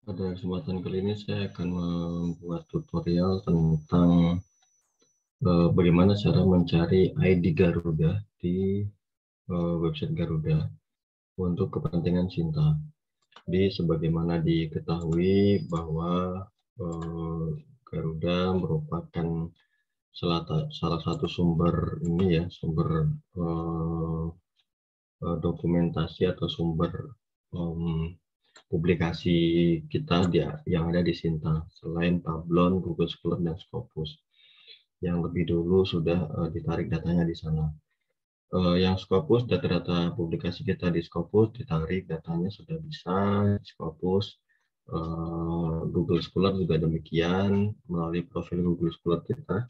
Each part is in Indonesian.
Pada kesempatan kali ini saya akan membuat tutorial tentang bagaimana cara mencari ID Garuda di website Garuda untuk kepentingan Cinta. Jadi sebagaimana diketahui bahwa Garuda merupakan salah satu sumber ini ya, sumber dokumentasi atau sumber publikasi kita yang ada di Sinta, selain Pablon, Google Scholar, dan Scopus, yang lebih dulu sudah ditarik datanya di sana. Yang Scopus, data-data publikasi kita di Scopus ditarik datanya sudah bisa di Scopus. Google Scholar juga demikian melalui profil Google Scholar kita.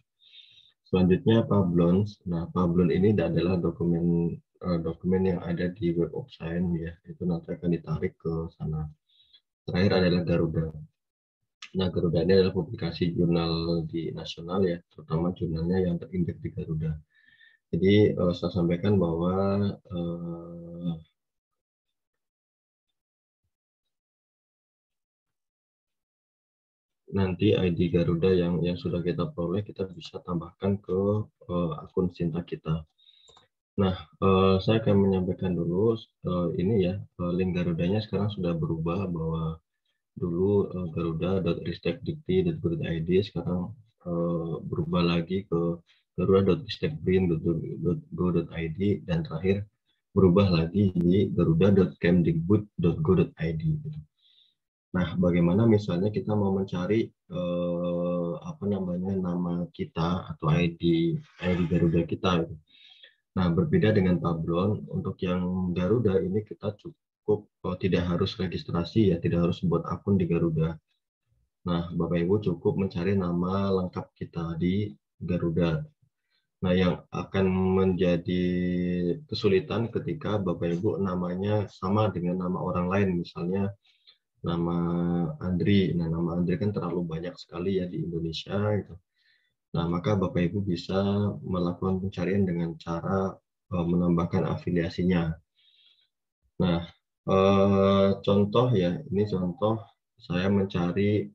Selanjutnya Pablon. Nah, Pablon ini adalah dokumen yang ada di Web of Science ya, itu nanti akan ditarik ke sana. Terakhir adalah Garuda. Nah, Garuda ini adalah publikasi jurnal di nasional ya, terutama jurnalnya yang terindeks di Garuda. Jadi saya sampaikan bahwa nanti ID Garuda yang sudah kita peroleh kita bisa tambahkan ke akun Sinta kita. Nah, saya akan menyampaikan dulu ini ya, link Garudanya sekarang sudah berubah bahwa dulu garuda.ristekdikti.go.id sekarang berubah lagi ke garuda.ristekbrin.go.id dan terakhir berubah lagi di garuda.kemdikbud.go.id. Nah, bagaimana misalnya kita mau mencari nama kita atau ID Garuda kita. Nah, berbeda dengan Pablon, untuk yang Garuda ini kita cukup tidak harus registrasi ya, tidak harus buat akun di Garuda. Nah, Bapak Ibu cukup mencari nama lengkap kita di Garuda. Nah, yang akan menjadi kesulitan ketika Bapak Ibu namanya sama dengan nama orang lain, misalnya nama Andri. Nah, nama Andri kan terlalu banyak sekali ya di Indonesia gitu. Nah, maka Bapak Ibu bisa melakukan pencarian dengan cara menambahkan afiliasinya. Nah, contoh ya, ini contoh saya mencari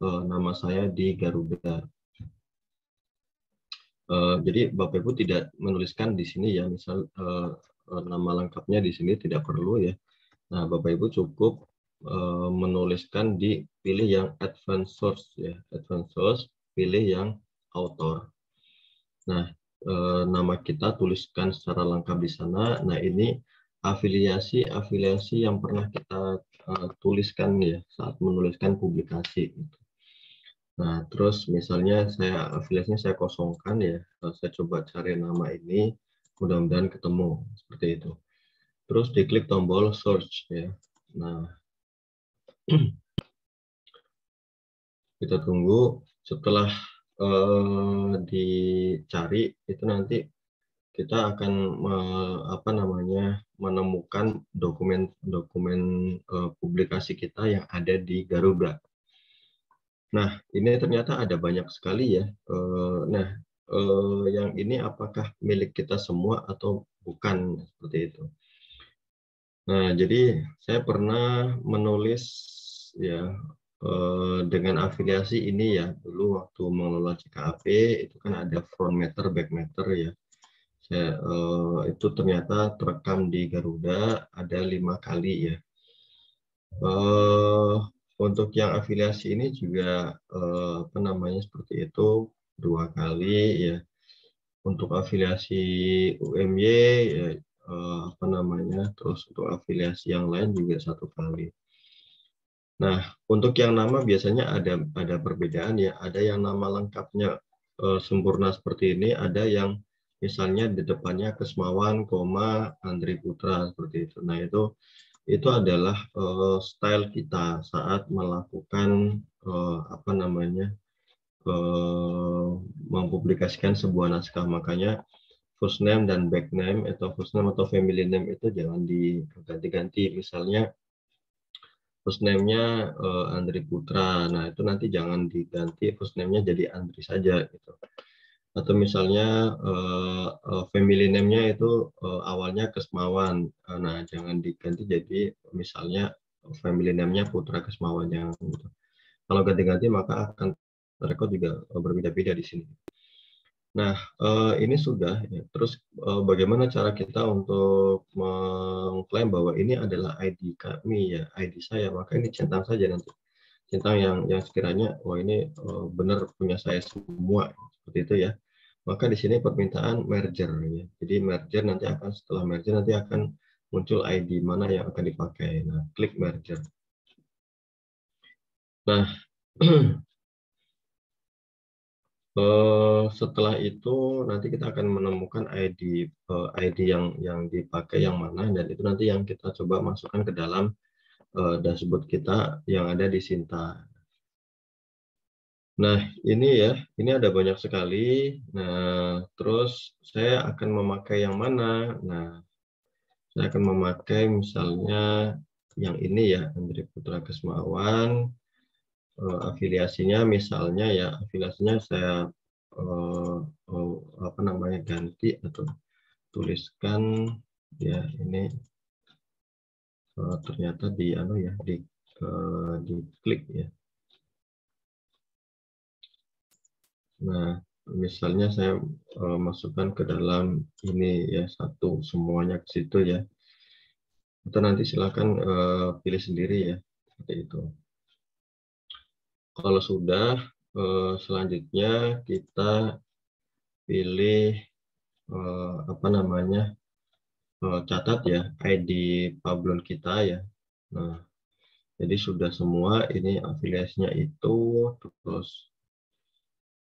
nama saya di Garuda. Jadi Bapak Ibu tidak menuliskan di sini ya, misal nama lengkapnya di sini tidak perlu ya. Nah, Bapak Ibu cukup menuliskan di pilih yang advanced source ya, advanced source, pilih yang author. Nah, nama kita tuliskan secara lengkap di sana. Nah, ini afiliasi yang pernah kita tuliskan ya saat menuliskan publikasi. Nah, terus misalnya afiliasinya saya kosongkan ya, saya coba cari nama ini, mudah-mudahan ketemu seperti itu. Terus diklik tombol search ya. Nah, kita tunggu setelah dicari itu nanti kita akan menemukan dokumen publikasi kita yang ada di Garuda. Nah, ini ternyata ada banyak sekali ya. Nah, yang ini apakah milik kita semua atau bukan seperti itu. Nah, jadi saya pernah menulis ya dengan afiliasi ini ya, dulu waktu mengelola CKAP itu kan ada front meter, back meter ya. Itu ternyata terekam di Garuda ada 5 kali ya. Untuk yang afiliasi ini juga seperti itu 2 kali ya. Untuk afiliasi UMY ya, terus untuk afiliasi yang lain juga 1 kali. Nah, untuk yang nama biasanya ada perbedaan ya. Ada yang nama lengkapnya sempurna seperti ini, ada yang misalnya di depannya Kesmawan, Andri Putra seperti itu. Nah, itu adalah style kita saat melakukan mempublikasikan sebuah naskah. Makanya first name dan back name atau first name atau family name itu jangan diganti-ganti. Misalnya first name-nya Andri Putra. Nah, itu nanti jangan diganti first name-nya jadi Andri saja gitu. Atau misalnya family name-nya itu awalnya Kesmawan. Nah, jangan diganti jadi misalnya family name-nya Putra Kesmawan yang gitu. Kalau ganti-ganti maka akan record juga berbeda-beda di sini. Nah, ini sudah ya. Terus bagaimana cara kita untuk mengklaim bahwa ini adalah ID kami ya, ID saya, maka ini centang saja nanti. Centang yang sekiranya wah ini benar punya saya semua seperti itu ya. Maka di sini permintaan merger ya. Jadi merger nanti akan setelah merger nanti akan muncul ID mana yang akan dipakai. Nah, klik merger. Nah, setelah itu nanti kita akan menemukan ID yang dipakai yang mana, dan itu nanti yang kita coba masukkan ke dalam dashboard kita yang ada di Sinta. Nah, ini ya, ini ada banyak sekali. Nah, terus saya akan memakai yang mana? Nah, saya akan memakai misalnya yang ini ya, Andri Putra Kesmawan. Afiliasinya misalnya ya, afiliasinya saya apa namanya ganti atau tuliskan ya ini ternyata di klik ya. Nah, misalnya saya masukkan ke dalam ini ya, satu semuanya ke situ ya. Atau nanti silakan pilih sendiri ya, seperti itu. Kalau sudah, selanjutnya kita pilih apa namanya, catat ya ID Pablon kita ya. Nah, jadi sudah semua ini afiliasinya itu, terus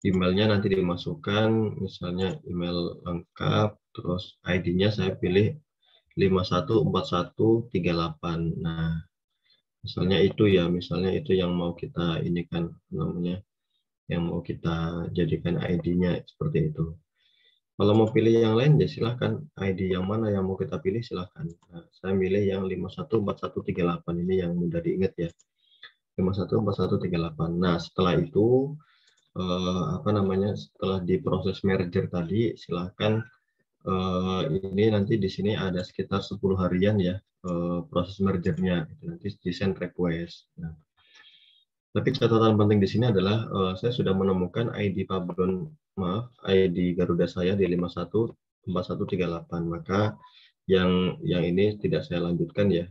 emailnya nanti dimasukkan, misalnya email lengkap, terus ID-nya saya pilih 514138. Nah, misalnya itu ya, misalnya itu yang mau kita ini kan namanya, yang mau kita jadikan ID-nya seperti itu. Kalau mau pilih yang lain ya silahkan, ID yang mana yang mau kita pilih silahkan. Nah, saya milih yang 514138, ini yang mudah diingat ya. 514138. Nah, setelah itu apa namanya, setelah diproses merger tadi, silahkan ini nanti di sini ada sekitar 10 harian ya proses mergernya, nanti di send request. Nah, tapi catatan penting di sini adalah saya sudah menemukan ID Pablon, ID Garuda saya di 514138. Maka yang ini tidak saya lanjutkan ya,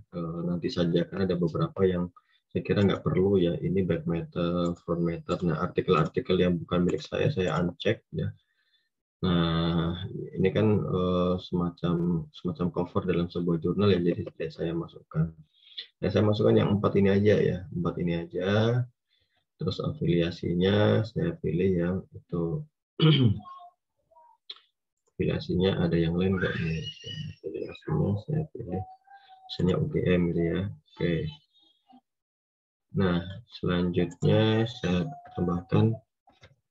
nanti saja, karena ada beberapa yang saya kira nggak perlu ya. Ini back matter, front matter. Nah, artikel-artikel yang bukan milik saya uncheck ya. Nah, ini kan semacam cover dalam sebuah jurnal ya, jadi tidak saya masukkan. Nah, saya masukkan yang 4 ini aja ya, 4 ini aja. Terus afiliasinya saya pilih yang itu. Afiliasinya ada yang lain nggak nih? Afiliasinya saya pilih misalnya UGM gitu ya. Oke. Nah, selanjutnya saya tambahkan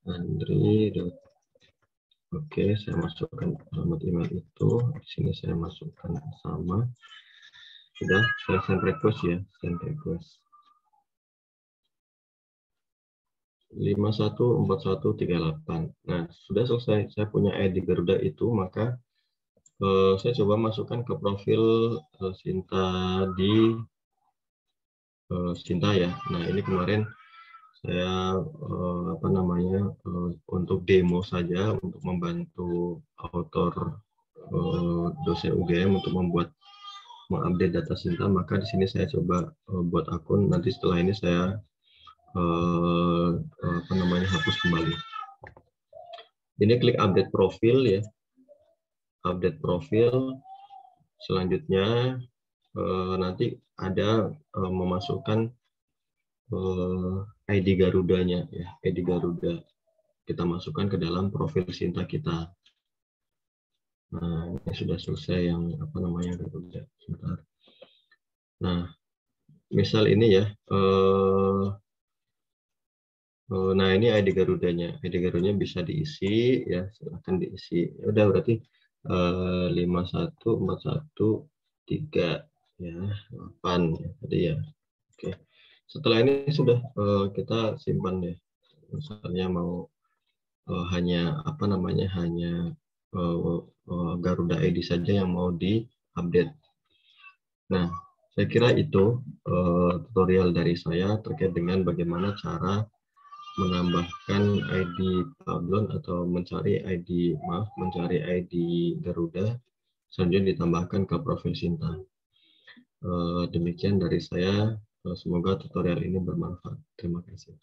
Andri. Oke, saya masukkan alamat email itu. Di sini saya masukkan sama. Sudah, saya send request ya, send request. 514138. Nah, sudah selesai. Saya punya ID Garuda itu, maka saya coba masukkan ke profil Sinta di Sinta ya. Nah, ini kemarin saya apa namanya, untuk demo saja, untuk membantu autor dosen UGM untuk mengupdate data Sinta. Maka di sini saya coba buat akun. Nanti setelah ini saya apa namanya, hapus kembali. Ini klik update profil ya, update profil. Selanjutnya nanti ada memasukkan ID Garudanya ya, ID Garuda kita masukkan ke dalam profil Sinta kita. Nah, ini sudah selesai yang apa namanya Garuda. Sebentar. Nah, misal ini ya. Nah, ini ID Garudanya. ID Garudanya bisa diisi ya, silahkan diisi. Udah berarti 514138 ya, 8 ya tadi ya. Oke. Setelah ini sudah kita simpan ya. Misalnya mau hanya apa namanya, hanya Garuda ID saja yang mau diupdate. Nah, saya kira itu tutorial dari saya terkait dengan bagaimana cara menambahkan ID Pablon atau mencari ID Garuda selanjutnya ditambahkan ke profil Sinta. Demikian dari saya. Semoga tutorial ini bermanfaat. Terima kasih.